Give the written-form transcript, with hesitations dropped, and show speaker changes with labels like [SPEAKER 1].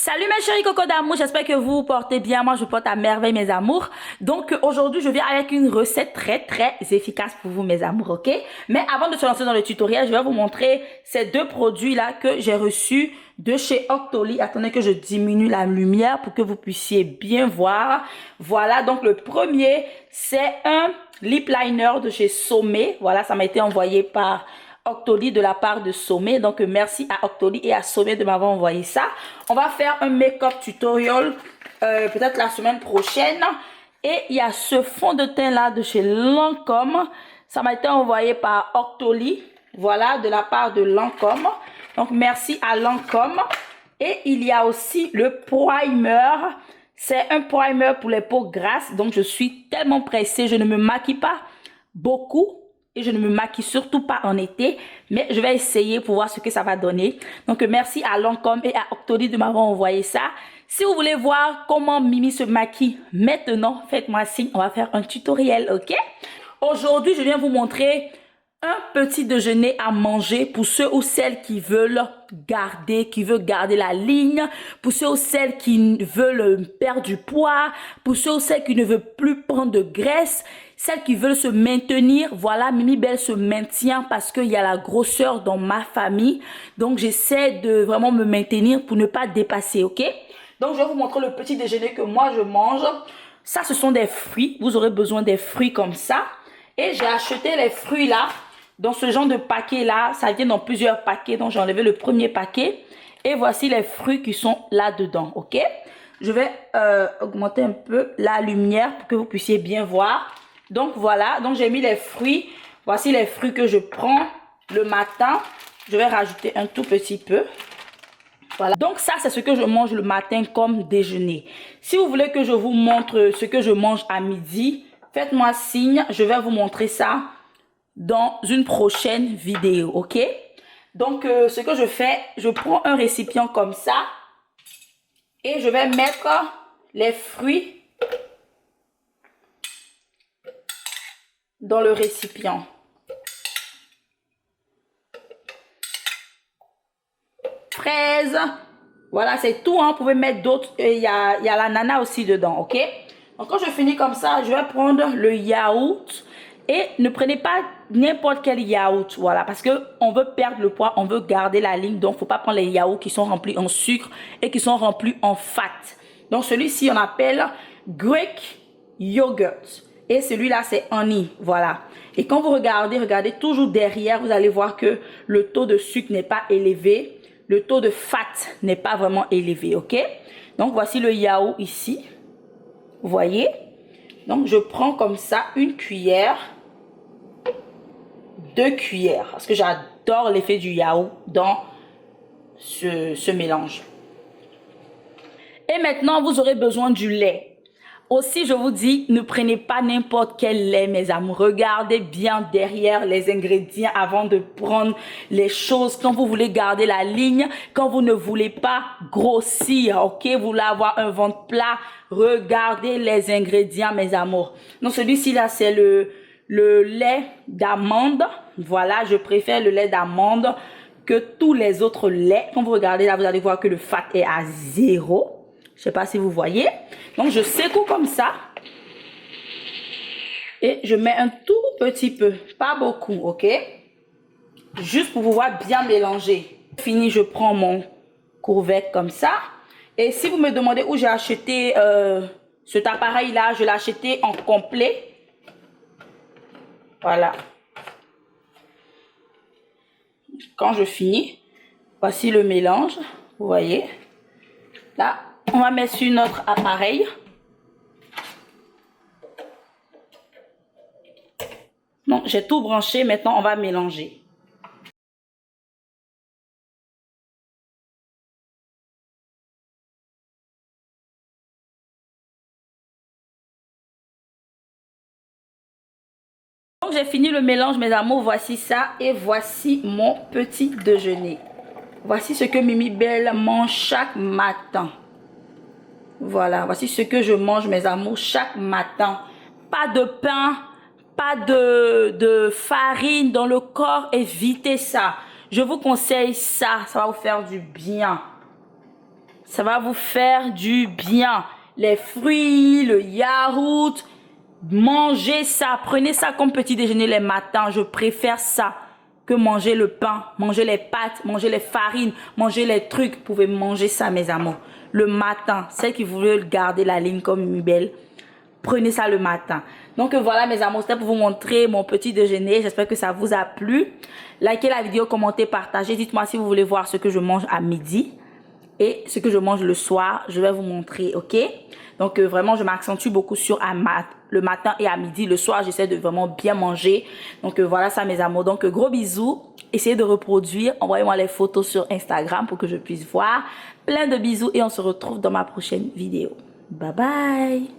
[SPEAKER 1] Salut mes chéris coco d'amour, j'espère que vous vous portez bien. Moi je porte à merveille mes amours. Donc aujourd'hui je viens avec une recette très efficace pour vous mes amours, ok? Mais avant de se lancer dans le tutoriel, je vais vous montrer ces deux produits là que j'ai reçus de chez Octoly. Attendez que je diminue la lumière pour que vous puissiez bien voir. Voilà, donc le premier c'est un lip liner de chez Sommet. Voilà, ça m'a été envoyé par Octoly de la part de Sommet. Donc merci à Octoly et à Sommet de m'avoir envoyé ça. On va faire un make-up tutorial peut-être la semaine prochaine. Et il y a ce fond de teint là de chez Lancôme. Ça m'a été envoyé par Octoly. Voilà, de la part de Lancôme. Donc merci à Lancôme. Et il y a aussi le primer. C'est un primer pour les peaux grasses. Donc je suis tellement pressée. Je ne me maquille pas beaucoup. Et je ne me maquille surtout pas en été, mais je vais essayer pour voir ce que ça va donner. Donc, merci à Lancôme et à Octoly de m'avoir envoyé ça. Si vous voulez voir comment Mimi se maquille maintenant, faites-moi signe, on va faire un tutoriel, ok? Aujourd'hui, je viens vous montrer un petit déjeuner à manger pour ceux ou celles qui veulent garder la ligne, pour ceux ou celles qui veulent perdre du poids, pour ceux ou celles qui ne veulent plus prendre de graisse, celles qui veulent se maintenir. Voilà, Mimi Belle se maintient parce qu'il y a la grosseur dans ma famille. Donc, j'essaie de vraiment me maintenir pour ne pas dépasser, ok? Donc, je vais vous montrer le petit déjeuner que moi, je mange. Ça, ce sont des fruits. Vous aurez besoin des fruits comme ça. Et j'ai acheté les fruits là, dans ce genre de paquet là. Ça vient dans plusieurs paquets. Donc, j'ai enlevé le premier paquet. Et voici les fruits qui sont là-dedans, ok? Je vais augmenter un peu la lumière pour que vous puissiez bien voir. Donc voilà, donc j'ai mis les fruits. Voici les fruits que je prends le matin. Je vais rajouter un tout petit peu. Voilà. Donc ça, c'est ce que je mange le matin comme déjeuner. Si vous voulez que je vous montre ce que je mange à midi, faites-moi signe. Je vais vous montrer ça dans une prochaine vidéo, ok? Donc ce que je fais, je prends un récipient comme ça. Et je vais mettre les fruits dans le récipient. Fraises. Voilà, c'est tout. Hein. Vous pouvez mettre d'autres. Il y a l'ananas aussi dedans, ok? Donc, quand je finis comme ça, je vais prendre le yaourt. Et ne prenez pas n'importe quel yaourt. Voilà, parce qu'on veut perdre le poids, on veut garder la ligne. Donc, il ne faut pas prendre les yaourts qui sont remplis en sucre et qui sont remplis en fat. Donc, celui-ci, on appelle Greek Yogurt. Et celui-là, c'est honey. Voilà. Et quand vous regardez toujours derrière, vous allez voir que le taux de sucre n'est pas élevé. Le taux de fat n'est pas vraiment élevé, ok? Donc, voici le yaourt ici. Vous voyez? Donc, je prends comme ça une cuillère, 2 cuillères. Parce que j'adore l'effet du yaourt dans ce mélange. Et maintenant, vous aurez besoin du lait. Aussi, je vous dis, ne prenez pas n'importe quel lait, mes amours. Regardez bien derrière les ingrédients avant de prendre les choses. Quand vous voulez garder la ligne, quand vous ne voulez pas grossir, ok? Vous voulez avoir un ventre plat, regardez les ingrédients, mes amours. Donc, celui-ci, là, c'est le lait d'amande. Voilà, je préfère le lait d'amande que tous les autres laits. Quand vous regardez là, vous allez voir que le fat est à 0. Je ne sais pas si vous voyez. Donc, je secoue comme ça. Et je mets un tout petit peu. Pas beaucoup, ok? Juste pour pouvoir bien mélanger. Fini, je prends mon courgette comme ça. Et si vous me demandez où j'ai acheté cet appareil-là, je l'ai acheté en complet. Voilà. Quand je finis, voici le mélange. Vous voyez? Là. On va mettre sur notre appareil. Donc, j'ai tout branché. Maintenant, on va mélanger. Donc, j'ai fini le mélange, mes amours. Voici ça. Et voici mon petit déjeuner. Voici ce que Mimi Belle mange chaque matin. Voilà, voici ce que je mange, mes amours, chaque matin. Pas de pain, pas de farine dans le corps. Évitez ça. Je vous conseille ça. Ça va vous faire du bien. Ça va vous faire du bien. Les fruits, le yaourt, mangez ça. Prenez ça comme petit déjeuner les matins. Je préfère ça que manger le pain, manger les pâtes, manger les farines, manger les trucs. Vous pouvez manger ça, mes amours. Le matin, celles qui veulent garder la ligne comme une belle, prenez ça le matin. Donc voilà, mes amours, c'était pour vous montrer mon petit déjeuner. J'espère que ça vous a plu. Likez la vidéo, commentez, partagez. Dites-moi si vous voulez voir ce que je mange à midi et ce que je mange le soir. Je vais vous montrer, ok? Donc vraiment, je m'accentue beaucoup sur le matin et à midi. Le soir, j'essaie de vraiment bien manger. Donc voilà ça, mes amours. Donc gros bisous. Essayez de reproduire. Envoyez-moi les photos sur Instagram pour que je puisse voir. Plein de bisous et on se retrouve dans ma prochaine vidéo. Bye bye.